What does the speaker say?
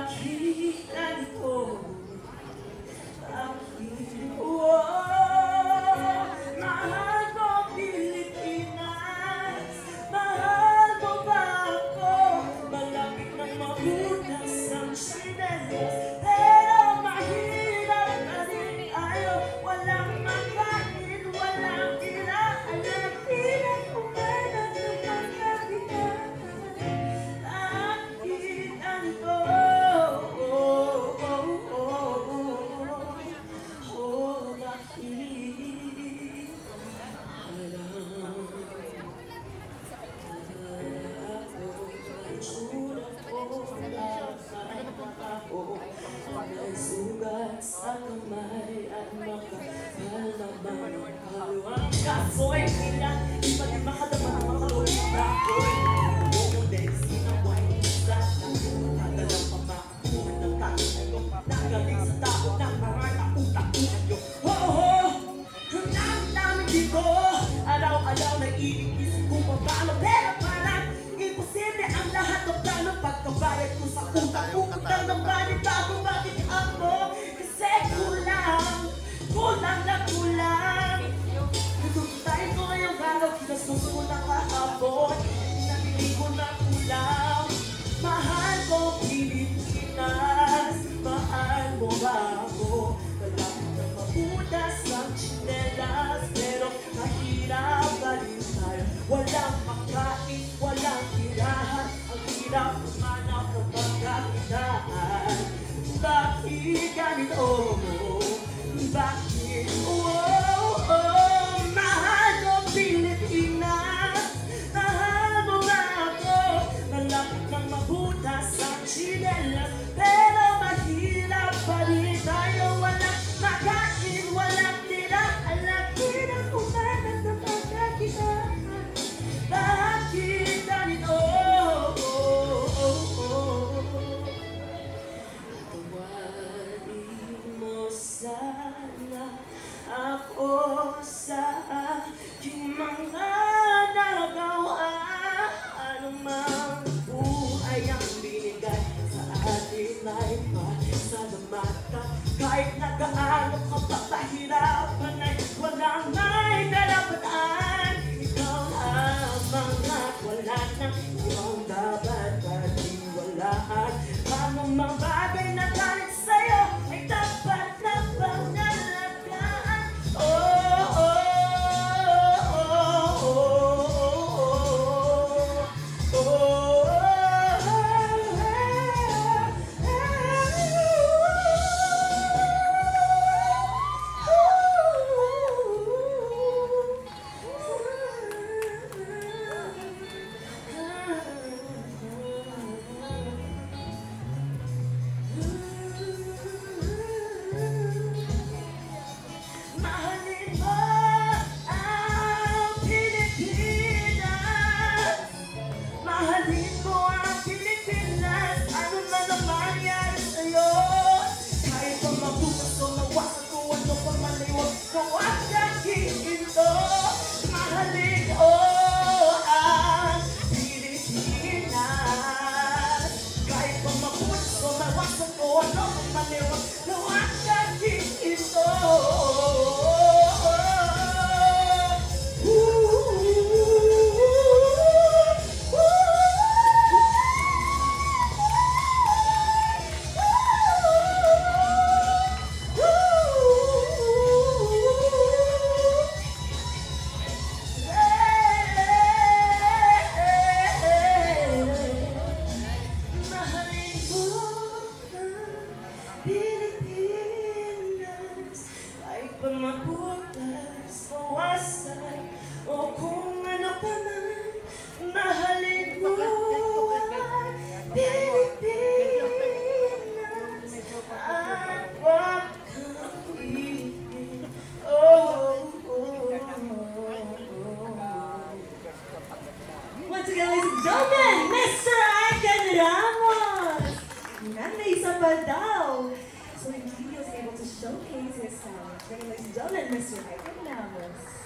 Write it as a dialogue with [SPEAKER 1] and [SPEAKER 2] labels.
[SPEAKER 1] Bakit ganito? Bakit? Mahal ko Pilipinas. Mahal mo ba ako? Malapit nang mabutas ang sinelas, pero mahirap pa rin tayo. Walang makain, walang kinain, hirap kumain ng pagkakitaan. Bakit ganito? May sugat sa kamay at makapal naman ang kaluang kasoy. Ilang iba din makadama ng mga kalawin na ako'y buong din sinaway sa nakadalang pamakuhan ng kakilalo. Nagaling sa tao ng mga nautak-utak nyo. Ang namin dito, araw-araw na iisip kung paano, pero parang imposible ang lahat ng plano. Pagkabayad ko sa utak-utak ng balit bago bakit ako? Kasi kulang na kulang. Natututay ko ngayong gano'n, kinasuso ko na kahapon. Nabili ko na kulang. Mahal ko Pilipinas. Mahal mo ba ako? Malapit na mabutas ang tsinelas, pero mahirap pa rin tayo. Walang makain, walang tirahan, ang hirap kumanap ng pagkakitaan. Bakit ganito? Bakit? Mahal ko Pilipinas. Mahal mo ba ako? Malapit nang mabutas ang tsinelas, pero mahirap pa rin tayo. Walang makain, walang tirahan, ang hirap kumanap ng pagkakitaan. Bakit ganito? Tawarin mo sana ako sa aking mga nagawa. Anumang buhay ang binigay sa atin ay pasalamat ka. Kahit na gaano ka pa pahirapan ay walang may karapatan. Ikaw lamang at wala nang ibang dapat pagtiwalaan. Anumang bagay na galit sa'yo ay dapat na pangalagaan. Mahalin mo ang Pilipinas. Mahalin mo ang Pilipinas. Ano man ang mangyari sa'yo, kahit pa mabukas o mawasak o ano pa maliwag, huwag kang hihinto. Mahalin mo ang Pilipinas. Kahit pa mabukas o mawasak o ano pa maliwag, huwag kang hihinto. Mahalin mo ang Pilipinas. Kahit pa mabutas, mawasak, o kung ano pa man. Mahalin mo ang Pilipinas. At huwag kang iibig.
[SPEAKER 2] Once again, ladies and gentlemen, Mr. Aiken Ramos! Yan, may isa pa daw. So, he was able to showcase his talent. Ladies and gentlemen, Mr. Aiken Ramos.